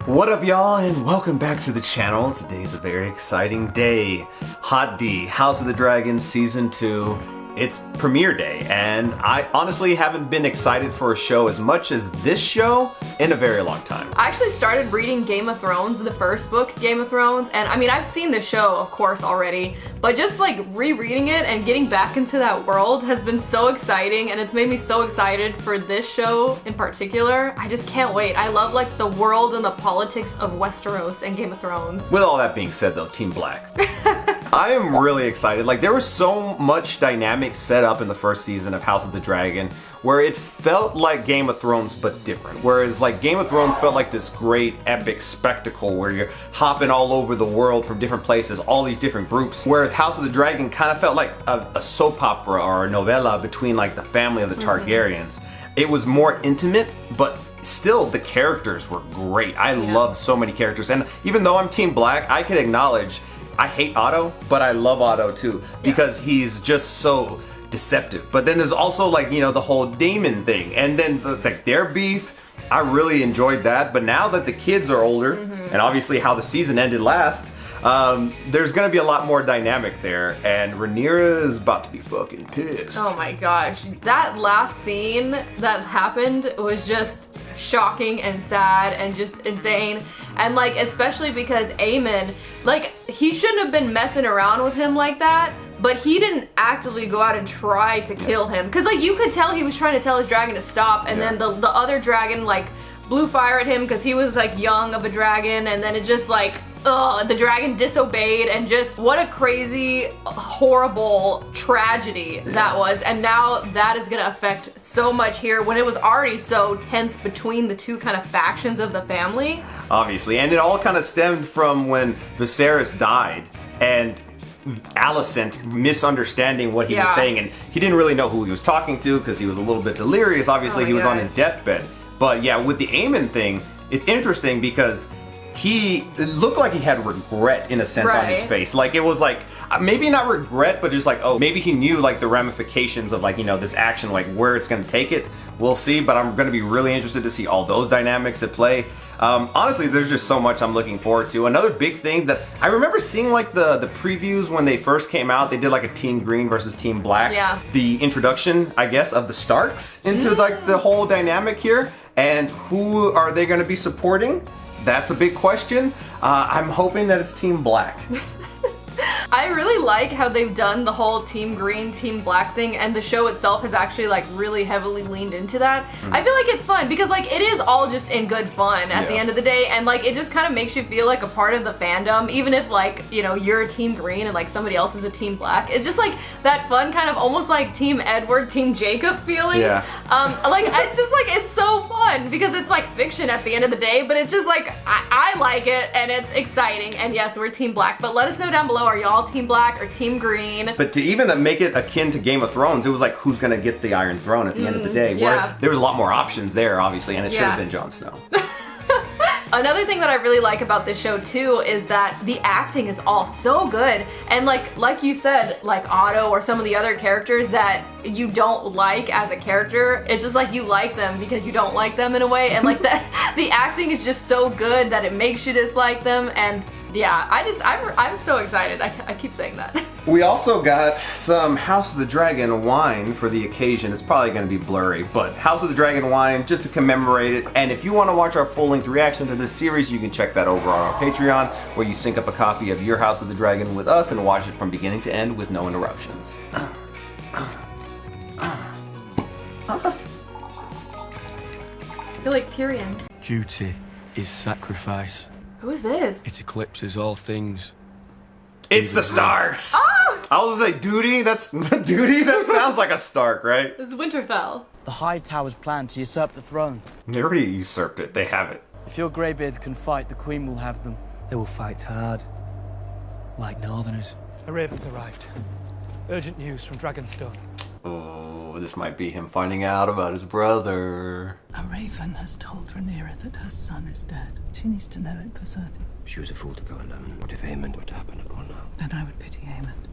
What up, y'all, and welcome back to the channel. Today's a very exciting day. Hot D, House of the Dragon Season 2. It's premiere day, and I honestly haven't been excited for a show as much as this show in a very long time. I actually started reading Game of Thrones, the first book, Game of Thrones, and I mean, I've seen the show, of course, already, but just like rereading it and getting back into that world has been so exciting, and it's made me so excited for this show in particular. I just can't wait. I love like the world and the politics of Westeros and Game of Thrones. With all that being said though, Team Black. I am really excited. Like, there was so much dynamic set up in the first season of House of the Dragon where it felt like Game of Thrones but different. Whereas like Game of Thrones felt like this great epic spectacle where you're hopping all over the world from different places, all these different groups. Whereas House of the Dragon kind of felt like a soap opera or a novella between like the family of the Targaryens. It was more intimate, but still the characters were great. I love so many characters, and even though I'm Team Black, I can acknowledge I hate Otto, but I love Otto too because he's just so deceptive. But then there's also like, you know, the whole Daemon thing, and then their beef. I really enjoyed that. But now that the kids are older, and obviously how the season ended last, there's gonna be a lot more dynamic there, and Rhaenyra is about to be fucking pissed. Oh my gosh, that last scene that happened was just shocking and sad and just insane. And like, especially because Aemon, like, he shouldn't have been messing around with him like that, but he didn't actively go out and try to kill him, because like you could tell he was trying to tell his dragon to stop, and then the other dragon like blew fire at him because he was like young of a dragon, and then it just like, the dragon disobeyed, and just what a crazy, horrible tragedy that was. And now that is gonna affect so much here when it was already so tense between the two kind of factions of the family. Obviously, and it all kind of stemmed from when Viserys died, and Alicent misunderstanding what he was saying, and he didn't really know who he was talking to because he was a little bit delirious. Obviously, he was on his deathbed. But yeah, with the Aemon thing, it's interesting because it looked like he had regret in a sense on his face. Like, it was like, maybe not regret, but just like, oh, maybe he knew like the ramifications of like, you know, this action, like where it's going to take it. We'll see, but I'm going to be really interested to see all those dynamics at play. Honestly, there's just so much I'm looking forward to. Another big thing that I remember seeing, like the previews when they first came out, they did like a Team Green versus Team Black. Yeah. The introduction, I guess, of the Starks into like the whole dynamic here. And who are they going to be supporting? That's a big question. I'm hoping that it's Team Black. I really like how they've done the whole Team Green, Team Black thing, and the show itself has actually like really heavily leaned into that. I feel like it's fun because like it is all just in good fun at the end of the day, and like it just kind of makes you feel like a part of the fandom, even if like, you know, you're a Team Green and like somebody else is a Team Black. It's just like that fun kind of almost like Team Edward, Team Jacob feeling. Yeah. Like it's just like, it's so fun because it's like fiction at the end of the day, but it's just like, I like it and it's exciting, and yes, we're Team Black, but let us know down below, are y'all Team Black or Team Green? But to even make it akin to Game of Thrones, it was like, who's gonna get the Iron Throne at the end of the day? Where there was a lot more options there, obviously, and it should have been Jon Snow. Another thing that I really like about this show too is that the acting is all so good, and like you said, like Otto or some of the other characters that you don't like as a character, it's just like you like them because you don't like them in a way, and like the acting is just so good that it makes you dislike them. And yeah, I'm so excited. I keep saying that. We also got some House of the Dragon wine for the occasion. It's probably going to be blurry, but House of the Dragon wine just to commemorate it. And if you want to watch our full-length reaction to this series, you can check that over on our Patreon, where you sync up a copy of your House of the Dragon with us and watch it from beginning to end with no interruptions. I feel like Tyrion. Duty is sacrifice. Who is this? It eclipses all things. It's the Starks! Ah! I was gonna say, duty? That's duty? That sounds like a Stark, right? This is Winterfell. The High Tower's plan to usurp the throne. They already usurped it. They have it. If your greybeards can fight, the Queen will have them. They will fight hard, like Northerners. A raven's arrived. Urgent news from Dragonstone. Oh, this might be him finding out about his brother. A raven has told Rhaenyra that her son is dead. She needs to know it for certain. She was a fool to go alone. What if Aemon were to happen at all now? Then I would pity Aemon.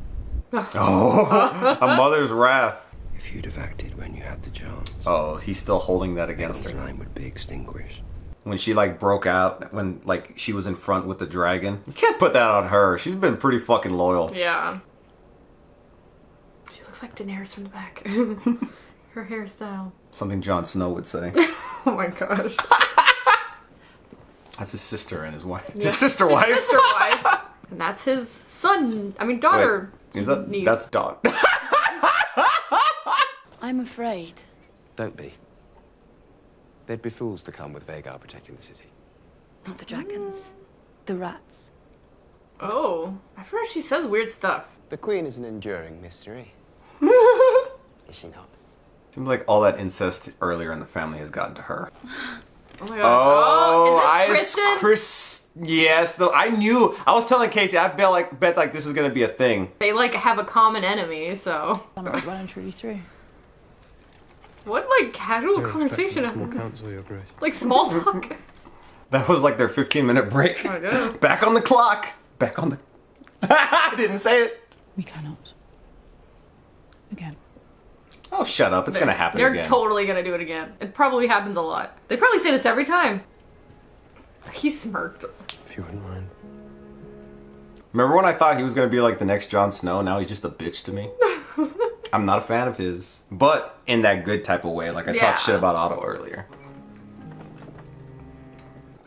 Oh, a mother's wrath. If you'd have acted when you had the chance. Oh, he's still holding that against the her. line would be extinguished. when she like broke out when like she was in front with the dragon. You can't put that on her. She's been pretty fucking loyal. Yeah. She looks like Daenerys from the back. Her hairstyle. Something Jon Snow would say. Oh my gosh. That's his sister and his wife. Yeah. His sister wife. His sister wife. And that's his son. I mean, daughter. Wait, is that niece. that's Dawn? I'm afraid. Don't be. They'd be fools to come with Vhagar protecting the city. Not the dragons. The rats. Oh, I forgot she says weird stuff. The Queen is an enduring mystery. Is she not? Seems like all that incest earlier in the family has gotten to her. Oh my god. Is it's this Kristen? Chris. Yes, though I knew. I was telling Casey, I bet like this is gonna be a thing. They like have a common enemy, so. I'm well and truly through. What like casual conversation? Small council, Your Grace. Like small talk. That was like their 15-minute break. Oh my god. Back on the clock. Back on the. I didn't say it. We cannot. Again. Oh, shut up! It's gonna happen They're again. totally gonna do it again. It probably happens a lot. They probably say this every time. He smirked. If you wouldn't mind. Remember when I thought he was gonna be like the next Jon Snow? Now he's just a bitch to me. I'm not a fan of his, but in that good type of way. Like I Yeah. talked shit about Otto earlier.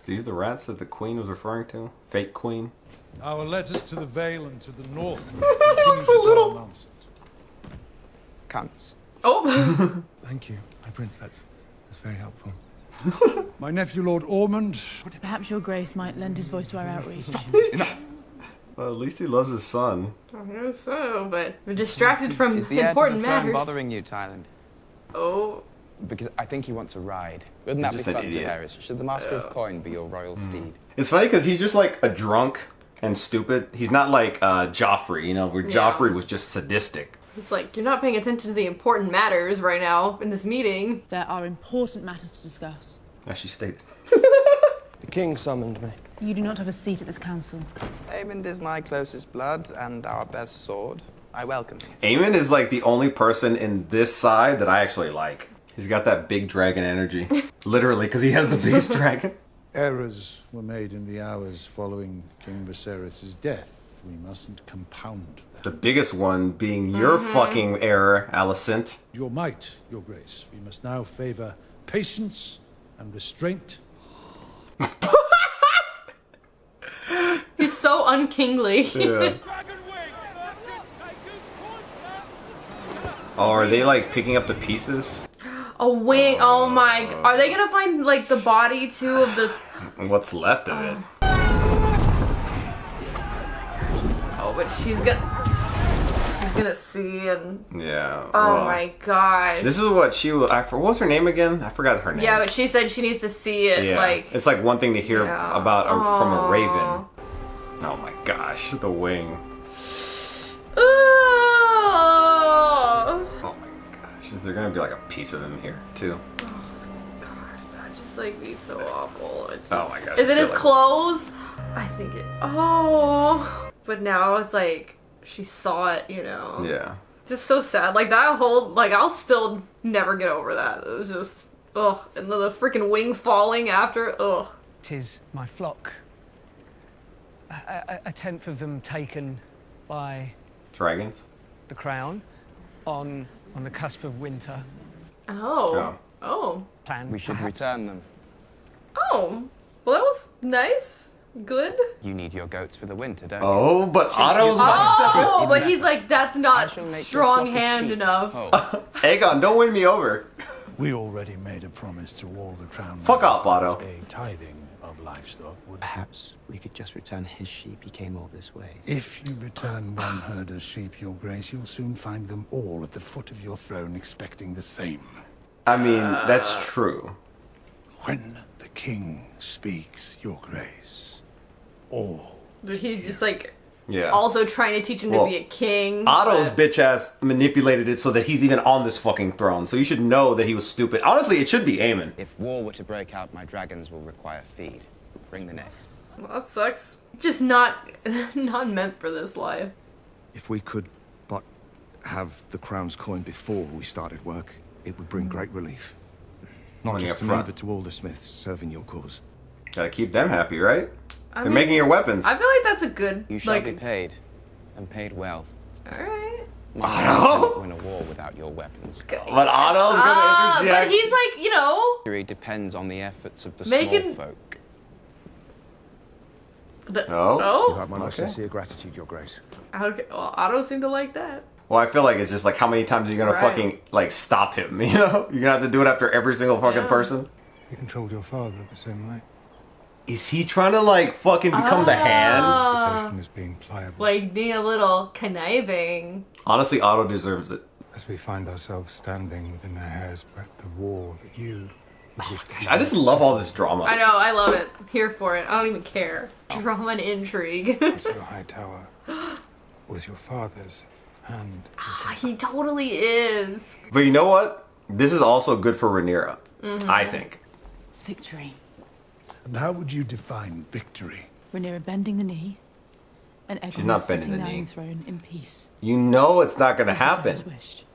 These the rats that the Queen was referring to? Fake Queen? Our letters to the Vale and to the north. Looks a little. Cunts. Oh. Thank you, my prince. That's very helpful. My nephew, Lord Ormond. Perhaps your grace might lend his voice to our outreach. Well, at least he loves his son. I guess so, but we're distracted from Is the heir to important the throne matters. bothering you, Thailand? Oh. Because I think he wants a ride. Wouldn't that He's be just an fun, idiot. Daenerys? Should the Master of Coin be your royal steed? It's funny because he's just like a drunk and stupid. He's not like Joffrey, you know, where Joffrey was just sadistic. It's like, you're not paying attention to the important matters right now in this meeting. There are important matters to discuss. As she stated. The king summoned me. You do not have a seat at this council. Aemond is my closest blood and our best sword. I welcome him. Aemon is like the only person in this side that I actually like. He's got that big dragon energy. Literally, because he has the biggest dragon. Errors were made in the hours following King Viserys' death. We mustn't compound them. The biggest one being your fucking error, Alicent. Your might, your grace. We must now favor patience and restraint. He's so unkingly. Yeah. Oh, are they like picking up the pieces? A wing. Oh my. Are they gonna find like the body too of the. What's left of it? Oh, but she's gonna see and. Yeah. Oh well, my god. This is what she. What was her name again? I forgot her name. Yeah, but she said she needs to see it. Yeah. Like. It's like one thing to hear Yeah. about from a raven. Aw. Oh my gosh, the wing. Oh Oh my gosh, is there gonna be like a piece of him here too? god, that just like be so awful. Oh my gosh. Is I it feel his like- clothes? I think it. Oh. But now it's like she saw it, you know. Yeah. Just so sad. Like that whole. Like I'll still never get over that. It was just. Ugh. And then the freaking wing falling after. Ugh. 'Tis my flock. A tenth of them taken by Dragons. the crown on the cusp of winter. Oh. Oh. Plan. We should perhaps. return them. Oh. Well, that was nice. Good. You need your goats for the winter, don't Oh, but Otto's about to step Oh, Even but better. he's like, that's I not shall make your strong flock a hand sheep. enough. Oh. Aegon, don't win me over. We already made a promise to all the crown. Fuck off, Otto. A tithing of livestock would. Perhaps we could just return his sheep. He came all this way. If you return one herd of sheep, your grace, you'll soon find them all at the foot of your throne expecting the same. I mean, that's true. When the king speaks, your grace, all. But he's just like Yeah. also trying to teach him Well, to be a king. Otto's but- bitch ass manipulated it so that he's even on this fucking throne. So you should know that he was stupid. Honestly, it should be Aemon. If war were to break out, my dragons will require feed. Bring the next. Well, that sucks. Just not not meant for this life. If we could but have the crown's coin before we started work, it would bring great relief. Not Money just up to me, front. but to all the smiths serving your cause. Gotta keep them happy, right? I They're mean, making your weapons. I feel like that's a good. You shall like, be paid, and paid well. All right. No one can win a war without your weapons. But Otto's gonna interject. But he's like, you know, Victory depends on the efforts of the Making- small folk. Oh. You have my most sincere gratitude, Your Grace. Okay. Well, Otto seemed to like that. Well, I feel like it's just like how many times are you gonna Right. fucking like stop him? You know, you're gonna have to do it after every single fucking Yeah. person. You controlled your father the same way. Is he trying to like fucking become the hand? Reputation as being pliable. Like being a little conniving. Honestly, Otto deserves it. As we find ourselves standing within a hair's breadth of war that you... I just love all this drama. I know. I love it. Here for it. I don't even care. Drama and intrigue. So high tower was your father's hand. He totally is. But you know what? This is also good for Rhaenyra. I think. It's victory. And how would you define victory? Rhaenyra bending the knee, and Aegon She's not sitting bending the there on knee. the throne in peace. You know it's not gonna As happen. Viserys wished.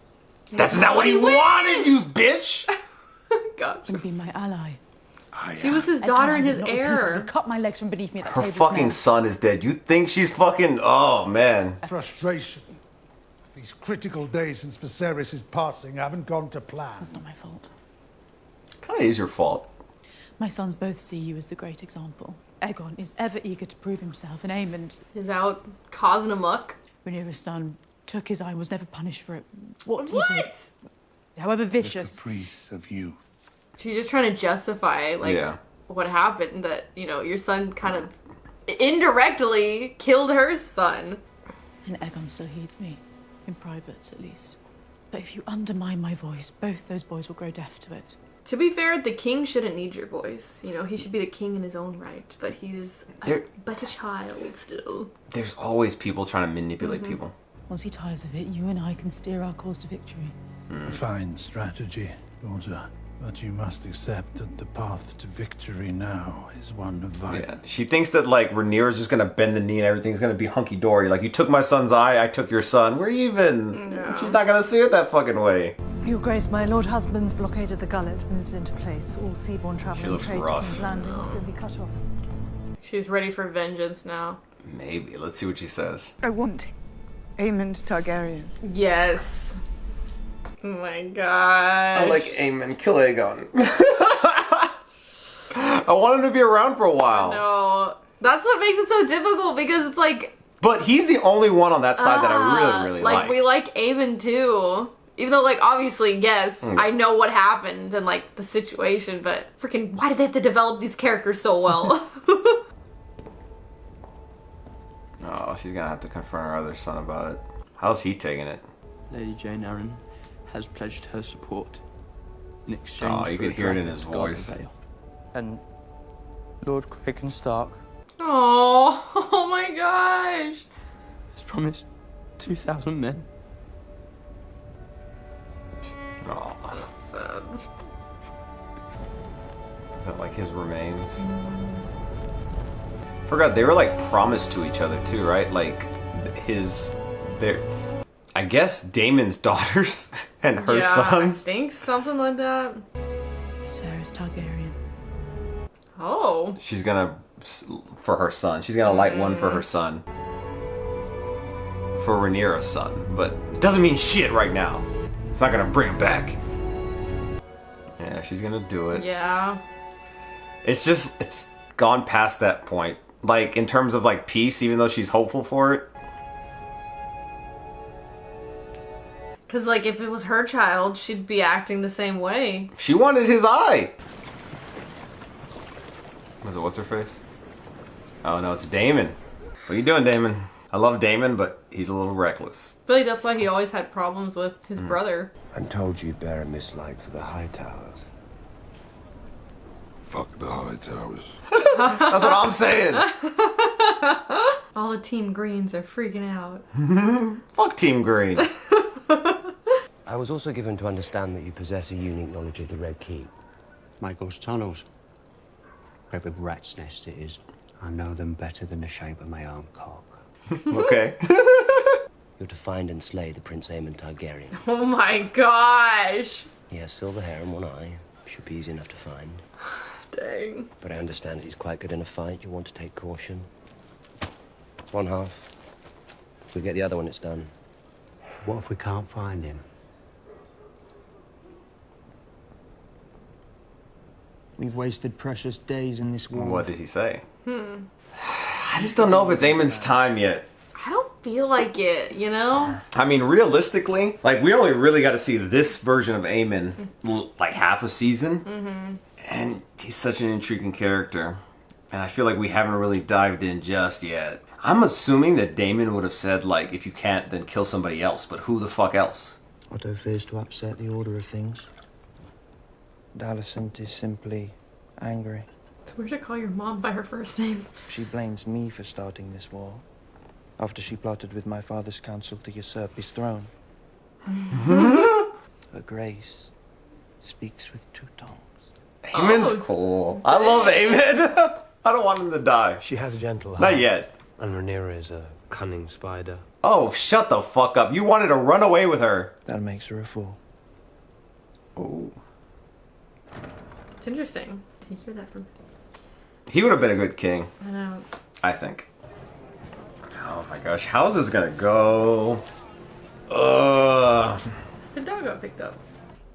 That's not what he wanted, you bitch! Gosh. Would be my ally. She was his And daughter I and would his not repeatedly heir. cut my legs from beneath me at that Her table of fucking men. son is dead. You think she's fucking... Oh, man. Frustration. These critical days since Viserys' passing haven't gone to plan. That's not my fault. Kinda is your fault. My sons both see you as the great example. Aegon is ever eager to prove himself, and Aemond, Is out causing a muck. Rhaenyra's son, took his eye and was never punished for it. What he did, What? however The vicious, caprice of youth. She's just trying to justify like Yeah. what happened. That your son kind of indirectly killed her son. and Aegon still heeds me, in private at least. But if you undermine my voice, both those boys will grow deaf to it. To be fair, the king shouldn't need your voice. He should be the king in his own right. But he's but a child still. There's always people trying to manipulate people. Once he tires of it, you and I can steer our cause to victory. A fine strategy, daughter. But you must accept that the path to victory now is one of violence. Yeah. She thinks that like Rhaenyra's just gonna bend the knee and everything's gonna be hunky dory. Like, you took my son's eye, I took your son. We're even. Yeah. She's not gonna see it that fucking way. Your Grace, my Lord Husband's blockade of the gullet moves into place. All seaborne travel She and looks trade to rough. King's Landing will soon be cut off. She's ready for vengeance now. Maybe. Let's see what she says. I want Aemond Targaryen. Yes. Oh my god. I like Aemon. Kill Aegon. I want him to be around for a while. No. That's what makes it so difficult because it's like. But he's the only one on that side that I really, really like. We like Aemon too. Even though, like, obviously, yes, I know what happened and, like, the situation, but freaking, why did they have to develop these characters so well? Oh, she's gonna have to confront her other son about it. How's he taking it? Lady Jane Arryn has pledged her support in exchange Oh, you for could a hear it in dragon his to guard the voice. Vale. And Lord Cragen Stark Oh my gosh. has promised 2,000 men. Oh, That's sad. is that like his remains? Forgot they were like promised to each other too, right? Like their, I guess Daemon's daughters and her sons. I think something like that. Viserys Targaryen. Oh. She's gonna, for her son. She's gonna light one for her son. For Rhaenyra's son, but it doesn't mean shit right now. It's not gonna bring him back. Yeah, she's gonna do it. Yeah. It's gone past that point. Like, in terms of like peace, even though she's hopeful for it. Because, like, if it was her child, she'd be acting the same way. She wanted his eye. Was it what's her face? Oh no, it's Daemon. What are you doing, Daemon? I love Daemon, but he's a little reckless. I feel like that's why he always had problems with his brother. I'm told you bear a mislike for the High Towers. Fuck the High Towers. That's what I'm saying. All the Team Greens are freaking out. Fuck Team Green. I was also given to understand that you possess a unique knowledge of the Red Keep. Michael's tunnels. Great big rat's nest it is. I know them better than the shape of my arm cock. Okay. You're to find and slay the Prince Aemon Targaryen. Oh my gosh. He has silver hair and one eye. Should be easy enough to find. Dang. But I understand he's quite good in a fight. You want to take caution. It's one half. If we get the other one, it's done. What if we can't find him? We've wasted precious days in this war. What did he say? I just don't know if it's Aemon's time yet. I don't feel like it, you know? I mean, realistically, like, we only really got to see this version of Aemon, like, half a season. And he's such an intriguing character. And I feel like we haven't really dived in just yet. I'm assuming that Daemon would have said, like, if you can't, then kill somebody else. But who the fuck else? Otto fears to upset the order of things. Alicent is simply angry. It's weird to call your mom by her first name. She blames me for starting this war, after she plotted with my father's council to usurp his throne. Her grace speaks with two tongues. Aemon's cool. I love Aemon. I don't want him to die. She has a gentle heart. Not yet. And Rhaenyra is a cunning spider. Oh, shut the fuck up. You wanted to run away with her. That makes her a fool. Oh. It's interesting to hear that from. He would have been a good king. I know. I think. Oh my gosh, how's this gonna go? The dog got picked up.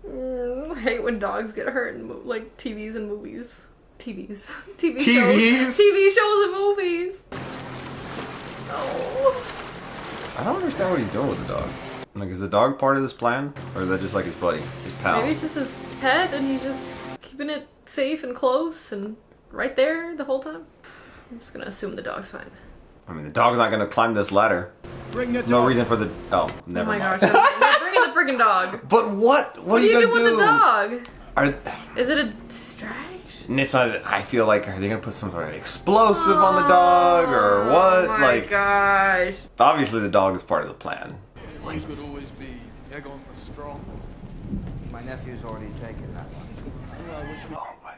I hate when dogs get hurt in like TVs and movies. TV TVs? shows. TV shows and movies. Oh. I don't understand what he's doing with the dog. Like, is the dog part of this plan? Or is that just like his buddy? His pal? Maybe it's just his pet and he's just keeping it safe and close and right there the whole time. I'm just gonna assume the dog's fine. I mean, the dog's not gonna climb this ladder. Bring the dog. No reason for the... Oh, never oh my mind. gosh, they're bringing the freaking dog. But what? What are you do gonna with the dog? Are... Is it a distraction? It's not... I feel like, are they gonna put some sort of explosive on the dog or what? Oh my like, gosh. obviously the dog is part of the plan. Wait. Could always be Aegon the Strong. My nephew's already taken that one.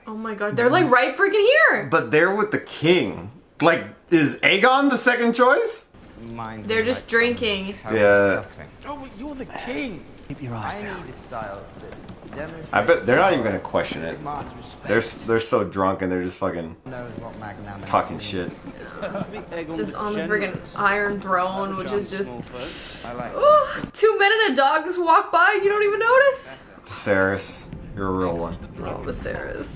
Oh my god, they're like right freaking here. But they're with the king. Like, is Aegon the second choice? They're just drinking. Yeah. Oh, but you're the king. Keep your eyes I down. need a style that I bet they're not even gonna question it. demonstrates respect. They're so drunk and they're just fucking Knows what magnanimity talking means. shit. Just on the friggin' Iron Throne, which is just... I like Oh, 2 men and a dog just walk by and you don't even notice? Viserys, you're a real one. Oh, Viserys.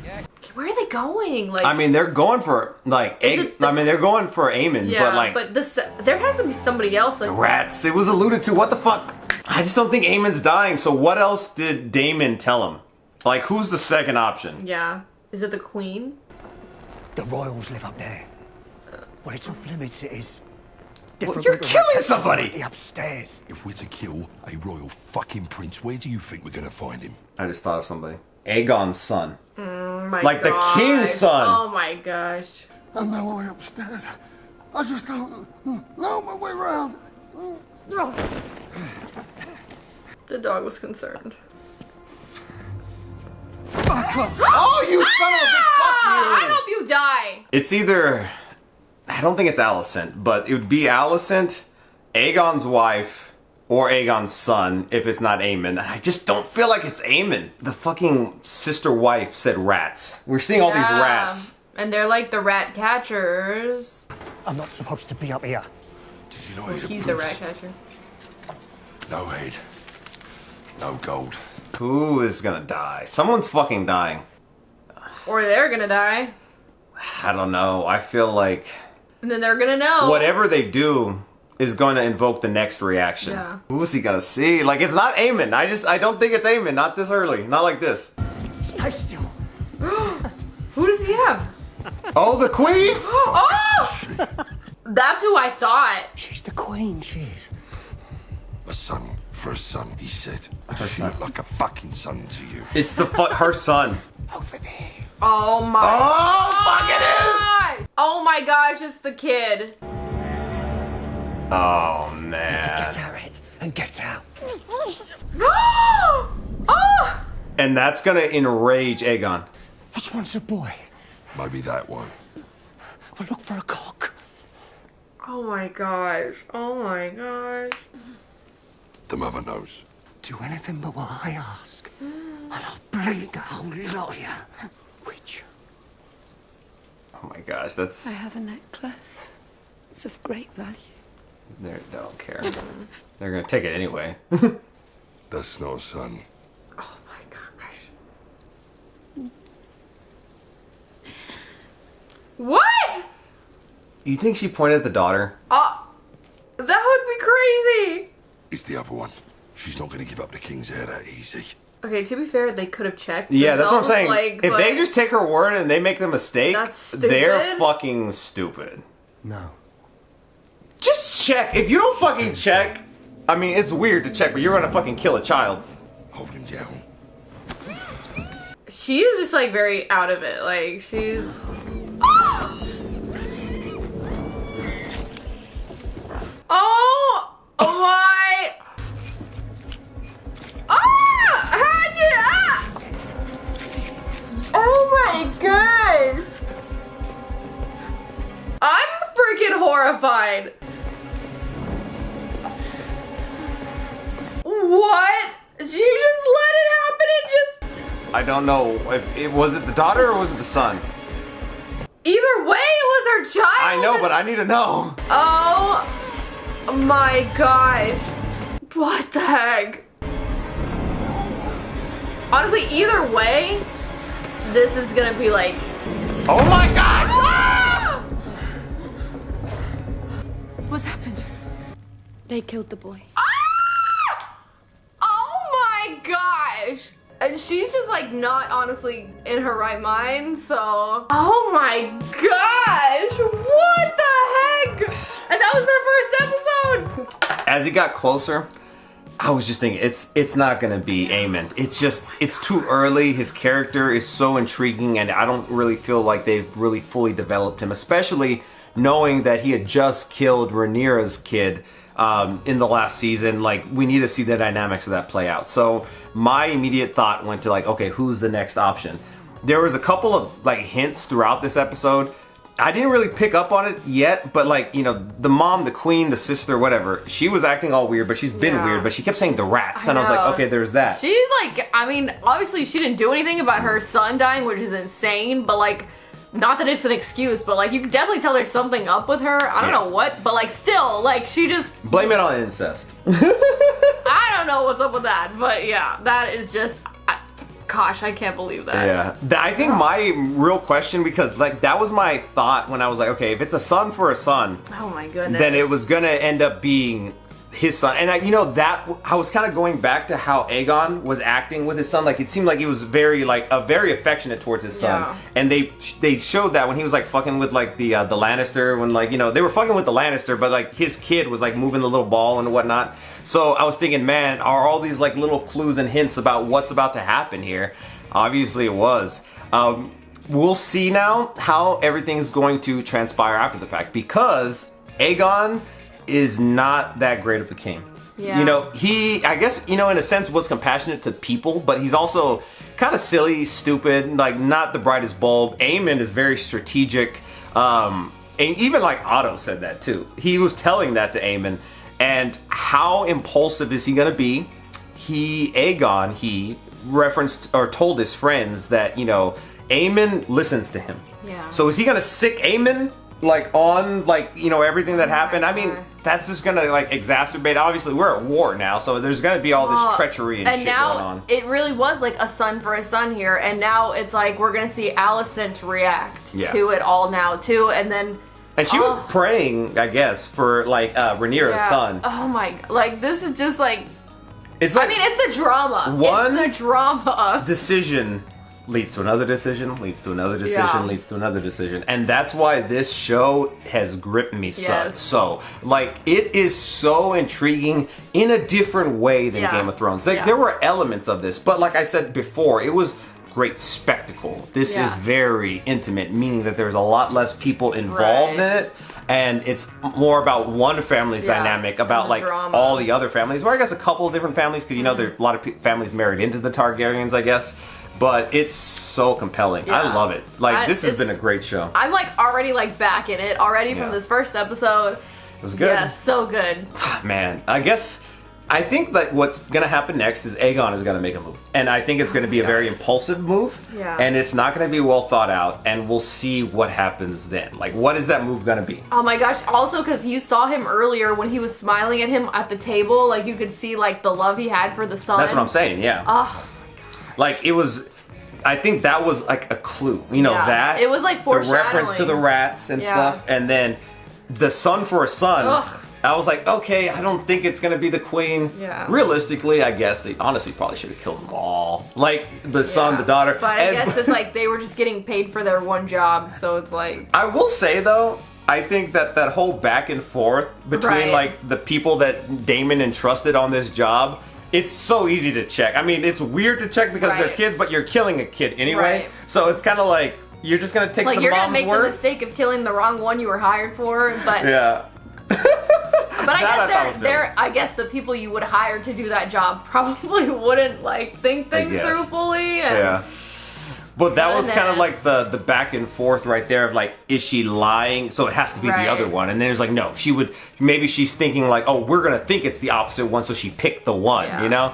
Where are they going? Like, I mean, they're going for like. They're going for Aemon, yeah, but like there has to be somebody else. Like, the rats. It was alluded to. What the fuck? I just don't think Aemon's dying. So what else did Daemon tell him? Like, who's the second option? yeah. Is it the queen? The royals live up there. Well, it's off limits, it is. Well, you're killing somebody! The upstairs. If we're to kill a royal fucking prince, where do you think we're gonna find him? I just thought of somebody. Aegon's son. Oh my Like gosh. the king's son. Oh my gosh. I know my way upstairs. I just don't know my way around. The dog was concerned. Oh, you son of a bitch! Fuck you! I hope you die. It's either... I don't think it's Alicent, but it would be Alicent, Aegon's wife, or Aegon's son if it's not Aemon. And I just don't feel like it's Aemon. The fucking sister wife said rats. We're seeing all these rats. And they're like the rat catchers. I'm not supposed to be up here. Did you know He's the rat catcher. No head. No gold. Who is gonna die? Someone's fucking dying. Or they're gonna die. I don't know. I feel like... And then they're gonna know. whatever they do is going to invoke the next reaction. Yeah. Who's he gonna see? Like, it's not Aemon. I don't think it's Aemon. Not this early. Not like this. Stay still. Who does he have? Oh, the queen? Oh! That's who I thought. She's the queen, she is. A son for a son, he said. She looked like a fucking son to you. It's her son. Over there. Oh my. Oh, fuck it is! Oh my gosh, it's the kid. Oh, man. Get our head and get out. Oh! And that's gonna enrage Aegon. Which one's a boy? Maybe that one. We'll look for a cock. Oh my gosh. Oh my gosh. The mother knows. Do anything but what I ask. And I'll bleed the whole lot of you. Which gosh, that's... I have a necklace. It's of great value. They don't care. They're gonna take it anyway. That's not a son. Oh my gosh. What? You think she pointed at the daughter? That would be crazy. It's the other one. She's not gonna give up the king's heir that easy. Okay, to be fair, they could have checked. Yeah, that's what I'm saying. Like, if they just take her word and they make the mistake, that's stupid. they're fucking stupid. No. Just check. If you don't fucking check, I mean, it's weird to check, but you're gonna fucking kill a child. Hold him down. She is just like very out of it. Like she's. Oh my! Oh my god! I'm freaking horrified. What? She just let it happen and just. I don't know. Was it the daughter or was it the son? Either way, it was her child. I know, but I need to know. Oh my gosh. What the heck? Honestly, either way, this is gonna be like... Oh my gosh! Ah! What's happened? They killed the boy. Ah! Oh my gosh! And she's just like not honestly in her right mind, so... Oh my gosh! What the heck? And that was their first episode! As it got closer, I was just thinking, it's not gonna be Aemon. It's too early. His character is so intriguing, and I don't really feel like they've really fully developed him, especially knowing that he had just killed Rhaenyra's kid in the last season. Like, we need to see the dynamics of that play out. So my immediate thought went to like, okay, who's the next option? There was a couple of like hints throughout this episode. I didn't really pick up on it yet, but like, you know, the mom, the queen, the sister, whatever, she was acting all weird, but she's been weird, but she kept saying the rats, and I was like, okay, there's that. She like, I mean, obviously she didn't do anything about her son dying, which is insane, but like, not that it's an excuse, but like, you can definitely tell there's something up with her. I don't know what, but like, still, like, she just... Blame it on incest. I don't know what's up with that, but yeah, that is just... Gosh, I can't believe that. Yeah. I think my real question, because like that was my thought when I was like, okay, if it's a son for a son, oh my goodness, then it was gonna end up being his son. And I was kind of going back to how Aegon was acting with his son. Like, it seemed like he was very affectionate towards his son. Yeah. And they showed that when he was like fucking with like the Lannister, when like, you know, they were fucking with the Lannister, but like his kid was like moving the little ball and whatnot. So I was thinking, man, are all these like little clues and hints about what's about to happen here? Obviously it was. We'll see now how everything's going to transpire after the fact, because Aegon is not that great of a king. Yeah. You know, he, I guess, you know, in a sense was compassionate to people, but he's also kind of silly, stupid, like not the brightest bulb. Aemon is very strategic. And even like Otto said that too. He was telling that to Aemon. And how impulsive is he going to be? Aegon referenced or told his friends that, you know, Aemon listens to him. Yeah. So is he going to sick Aemon like on like, you know, everything that happened? I mean, that's just going to like exacerbate. Obviously, we're at war now, so there's going to be all this treachery and shit now, going on. It really was like a son for a son here, and now it's like we're going to see Alicent react to it all now too, and then... And she was praying, I guess, for like Rhaenyra's son. Oh my, like this is just like... It's like, I mean, it's the drama. One it's the drama. decision leads to another decision, leads to another decision, Yeah. leads to another decision. And that's why this show has gripped me so. Like, it is so intriguing in a different way than Game of Thrones. Like, there were elements of this, but like I said before, it was great spectacle. This is very intimate, meaning that there's a lot less people involved in it. And it's more about one family's dynamic, about like drama. all the other families, or I guess a couple of different families, because you know there are a lot of families married into the Targaryens, I guess. But it's so compelling. I love it. Like, this has been a great show. I'm like already like back in it already from this first episode. It was good. Yes, so good. Man, I guess I think that what's gonna happen next is Aegon is gonna make a move, and I think it's gonna be a very impulsive move, and it's not gonna be well thought out, and we'll see what happens then. Like, what is that move gonna be? Oh my gosh! Also, because you saw him earlier when he was smiling at him at the table, like you could see like the love he had for the son. That's what I'm saying. Yeah. Oh. Like it was. I think that was like a clue. You know that it was like foreshadowing. The reference to the rats and stuff, and then the son for a son. Ugh. I was like, okay, I don't think it's gonna be the queen. Yeah. Realistically, I guess they honestly probably should have killed them all. Like the son, the daughter. But I guess it's like they were just getting paid for their one job, so it's like. I will say though, I think that whole back and forth between like the people that Damon entrusted on this job, it's so easy to check. I mean, it's weird to check because they're kids, but you're killing a kid anyway. So it's kind of like you're just gonna take like the you're mom's gonna make word. the mistake of killing the wrong one you were hired for, but yeah. But I guess the people you would hire to do that job probably wouldn't like think things through fully. And yeah. But that was kind of like the back and forth right there of like, is she lying? So it has to be the other one. And then it's like, no, maybe she's thinking like, oh, we're going to think it's the opposite one. So she picked the one, you know?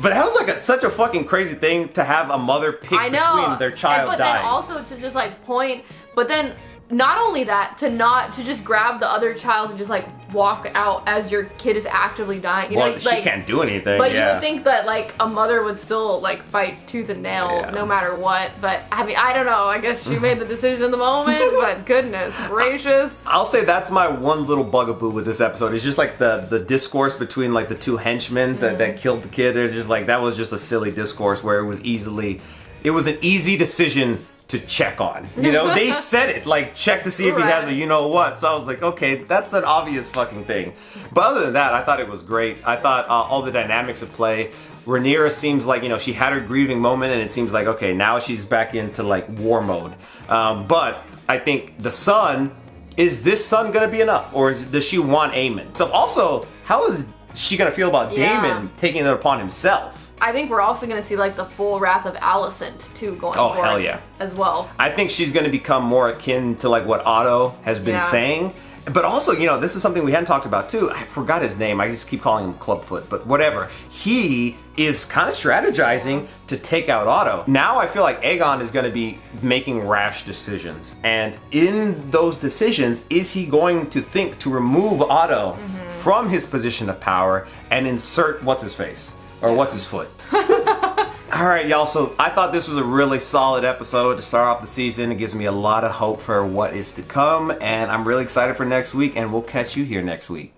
But that was like such a fucking crazy thing to have a mother pick between their child but dying. Then also to just like point, but then not only that, to just grab the other child and just like walk out as your kid is actively dying. You know, she can't do anything. But you would think that like a mother would still like fight tooth and nail no matter what. But I mean, I don't know. I guess she made the decision in the moment. But goodness gracious. I'll say that's my one little bugaboo with this episode. It's just like the discourse between like the two henchmen that killed the kid. It's just like that was just a silly discourse where it was an easy decision to check on. You know, they said it, like, check to see if he has a you-know-what. So I was like, okay, that's an obvious fucking thing. But other than that, I thought it was great. I thought all the dynamics at play. Rhaenyra seems like, you know, she had her grieving moment, and it seems like, okay, now she's back into, like, war mode. But I think the son, is this son going to be enough? Or does she want Aemon? So also, how is she going to feel about Daemon taking it upon himself? I think we're also going to see like the full wrath of Alicent too going forward. Hell yeah. As well. I think she's going to become more akin to like what Otto has been saying. But also, you know, this is something we hadn't talked about too. I forgot his name. I just keep calling him Clubfoot, but whatever. He is kind of strategizing to take out Otto. Now I feel like Aegon is going to be making rash decisions. And in those decisions, is he going to think to remove Otto from his position of power and insert what's-his-face? Or what's his foot? All right, y'all. So I thought this was a really solid episode to start off the season. It gives me a lot of hope for what is to come. And I'm really excited for next week. And we'll catch you here next week.